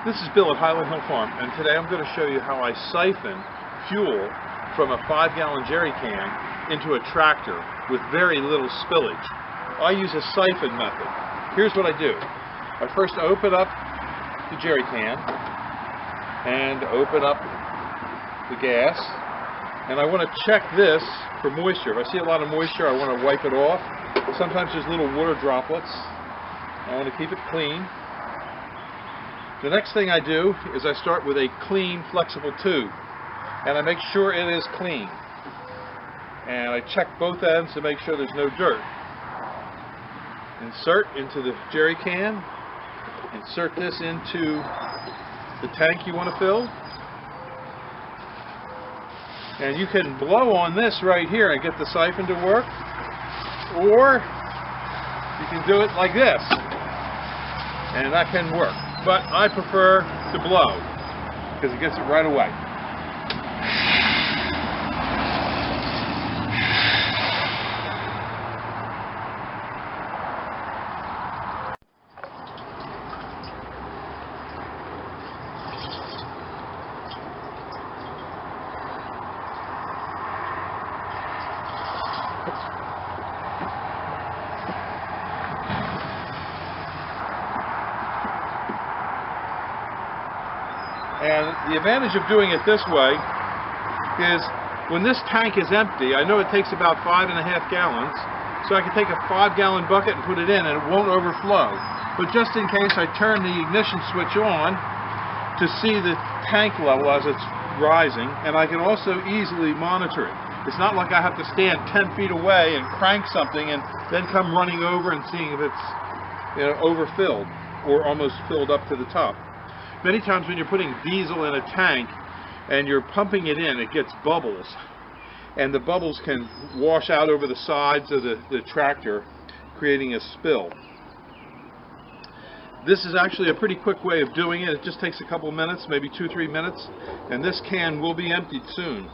This is Bill at Highland Hill Farm, and today I'm going to show you how I siphon fuel from a 5-gallon jerry can into a tractor with very little spillage. I use a siphon method. Here's what I do. I first open up the jerry can and open up the gas, and I want to check this for moisture. If I see a lot of moisture, I want to wipe it off. Sometimes there's little water droplets. I want to keep it clean. The next thing I do is I start with a clean, flexible tube, and I make sure it is clean. And I check both ends to make sure there's no dirt. Insert into the jerry can. Insert this into the tank you want to fill. And you can blow on this right here and get the siphon to work, or you can do it like this, and that can work. But I prefer to blow because it gets it right away. And the advantage of doing it this way is when this tank is empty, I know it takes about 5.5 gallons, so I can take a 5-gallon bucket and put it in and it won't overflow. But just in case, I turn the ignition switch on to see the tank level as it's rising, and I can also easily monitor it. It's not like I have to stand 10 feet away and crank something and then come running over and seeing if it's, overfilled or almost filled up to the top. Many times when you're putting diesel in a tank and you're pumping it in, it gets bubbles. And the bubbles can wash out over the sides of the tractor, creating a spill. This is actually a pretty quick way of doing it. It just takes a couple minutes, maybe 2-3 minutes, and this can will be emptied soon.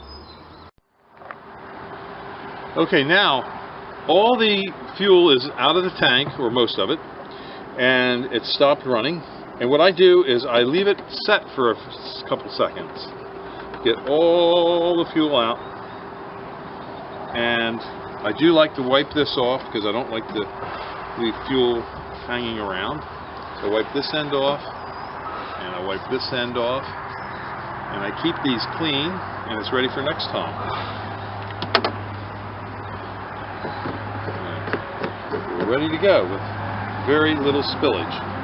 Okay, now all the fuel is out of the tank, or most of it, and it's stopped running. And what I do is I leave it set for a couple seconds. Get all the fuel out. And I do like to wipe this off because I don't like to leave fuel hanging around. So I wipe this end off, and I wipe this end off, and I keep these clean, and it's ready for next time. And we're ready to go with very little spillage.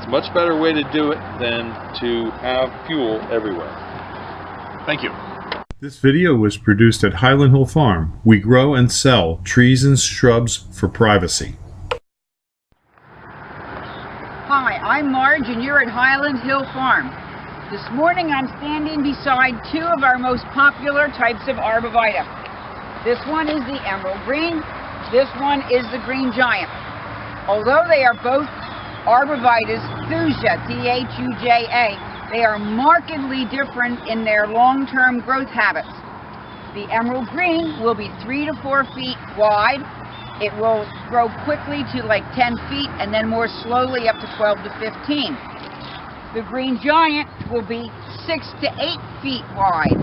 Much better way to do it than to have fuel everywhere. Thank you. This video was produced at Highland Hill Farm. We grow and sell trees and shrubs for privacy. Hi, I'm Marge and you're at Highland Hill Farm. This morning I'm standing beside two of our most popular types of arborvitae. This one is the emerald green, this one is the green giant. Although they are both arborvitaes, Thuja, T-H-U-J-A, they are markedly different in their long-term growth habits. The emerald green will be 3 to 4 feet wide. It will grow quickly to like 10 feet and then more slowly up to 12 to 15. The green giant will be 6 to 8 feet wide.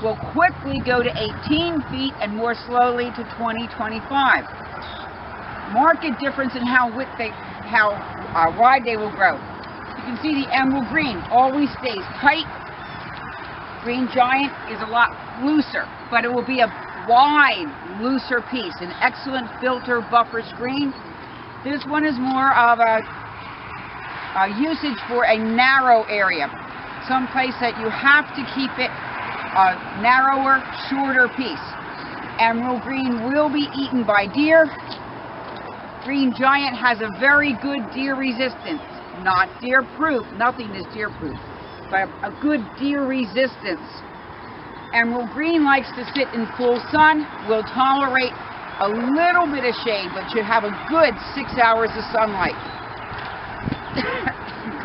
Will quickly go to 18 feet and more slowly to 20-25. Marked difference in how wide they will grow. You can see the emerald green always stays tight. Green giant is a lot looser, but it will be a wide, looser piece, an excellent filter buffer screen. This one is more of a usage for a narrow area, someplace that you have to keep it a narrower, shorter piece. Emerald green will be eaten by deer. Green giant has a very good deer resistance, not deer proof, nothing is deer proof, but a good deer resistance. Emerald green likes to sit in full sun, will tolerate a little bit of shade, but should have a good 6 hours of sunlight.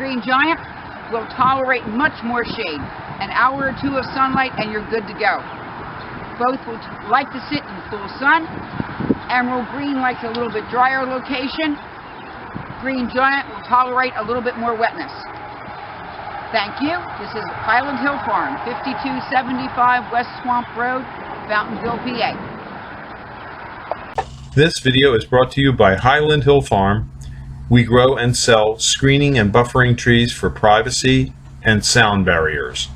Green giant will tolerate much more shade, an hour or two of sunlight and you're good to go. Both will like to sit in full sun. Emerald green likes a little bit drier location. Green giant will tolerate a little bit more wetness. Thank you. This is Highland Hill Farm, 5275 West Swamp Road, Fountainville, PA. This video is brought to you by Highland Hill Farm. We grow and sell screening and buffering trees for privacy and sound barriers.